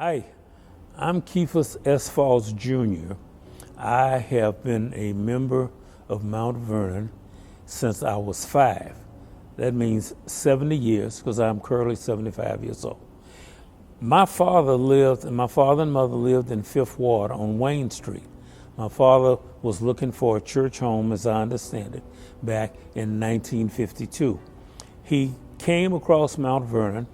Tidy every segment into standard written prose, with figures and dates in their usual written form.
Hi, I'm Keffus S. Falls Jr. I have been a member of Mount Vernon since I was 5. That means 70 years because I'm currently 75 years old. My father and mother lived in 5th Ward on Wayne Street. My father was looking for a church home, as I understand it, back in 1952. He came across Mount Vernon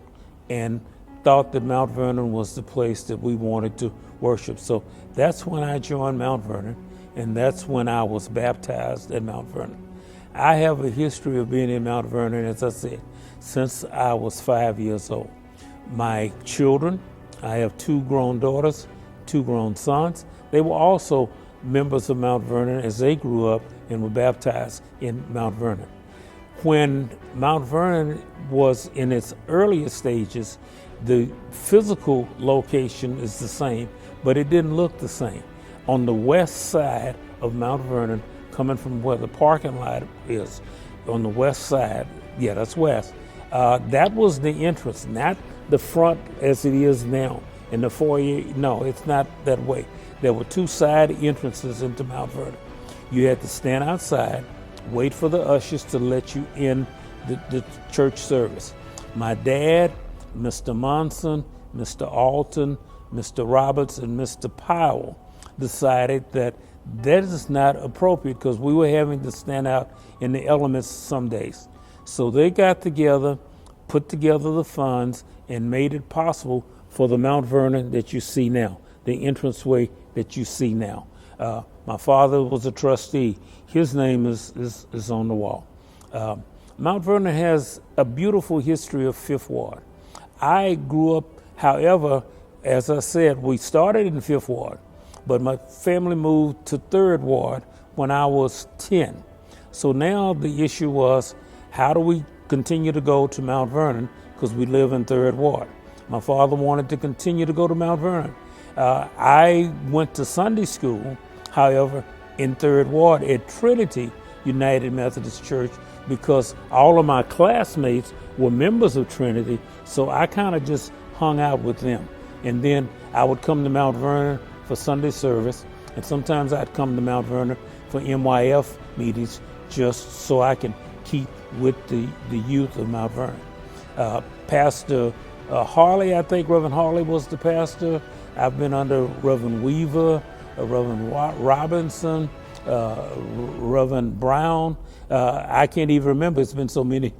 and thought that Mount Vernon was the place that we wanted to worship. So that's when I joined Mount Vernon, and that's when I was baptized at Mount Vernon. I have a history of being in Mount Vernon, as I said, since I was 5 years old. My children, I have 2 grown daughters, 2 grown sons. They were also members of Mount Vernon as they grew up and were baptized in Mount Vernon. When Mount Vernon was in its earliest stages, the physical location is the same, but it didn't look the same. On the west side of Mount Vernon, coming from where the parking lot is, on the west side, yeah, that's west, that was the entrance, not the front as it is now. In the foyer, no, it's not that way. There were 2 side entrances into Mount Vernon. You had to stand outside, wait for the ushers to let you in the church service. My dad, Mr. Monson, Mr. Alton, Mr. Roberts, and Mr. Powell decided that is not appropriate because we were having to stand out in the elements some days. So they got together, put together the funds, and made it possible for the Mount Vernon that you see now, the entranceway that you see now. My father was a trustee. His name is on the wall. Mount Vernon has a beautiful history of 5th Ward. I grew up, however, as I said, we started in 5th Ward, but my family moved to 3rd Ward when I was 10. So now the issue was, how do we continue to go to Mount Vernon because we live in 3rd Ward? My father wanted to continue to go to Mount Vernon. I went to Sunday school, however, in 3rd Ward at Trinity United Methodist Church because all of my classmates were members of Trinity, so I kind of just hung out with them. And then I would come to Mount Vernon for Sunday service, and sometimes I'd come to Mount Vernon for MYF meetings just so I can keep with the youth of Mount Vernon. Pastor Harley, I think Reverend Harley was the pastor. I've been under Reverend Weaver, Reverend Robinson, Reverend Brown. I can't even remember, it's been so many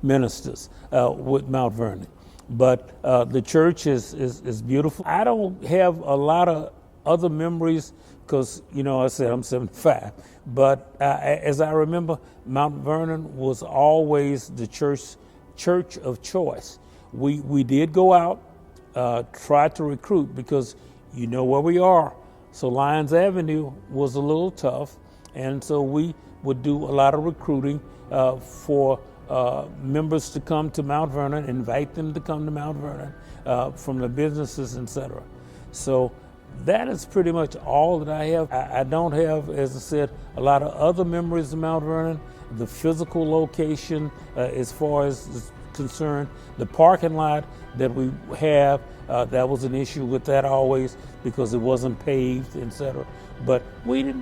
ministers with Mount Vernon. But the church is beautiful. I don't have a lot of other memories because, I said I'm 75. But as I remember, Mount Vernon was always the church of choice. We did go out, try to recruit because you know where we are. So Lyons Avenue was a little tough, and so we would do a lot of recruiting for members to come to Mount Vernon, invite them to come to Mount Vernon from the businesses, etc. So that is pretty much all that I have. I don't have, as I said, a lot of other memories of Mount Vernon. The physical location, as far as is concerned, the parking lot that we have, that was an issue with that always because it wasn't paved, etc. But we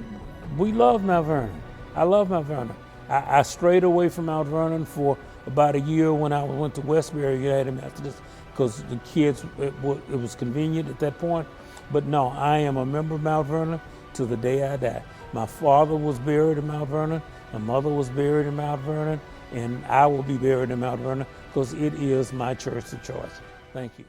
love Mount Vernon. I love Mount Vernon. I strayed away from Mount Vernon for about a year when I went to Westbury United Methodist because the kids, it was convenient at that point. But no, I am a member of Mount Vernon to the day I die. My father was buried in Mount Vernon, my mother was buried in Mount Vernon, and I will be buried in Mount Vernon because it is my church of choice. Thank you.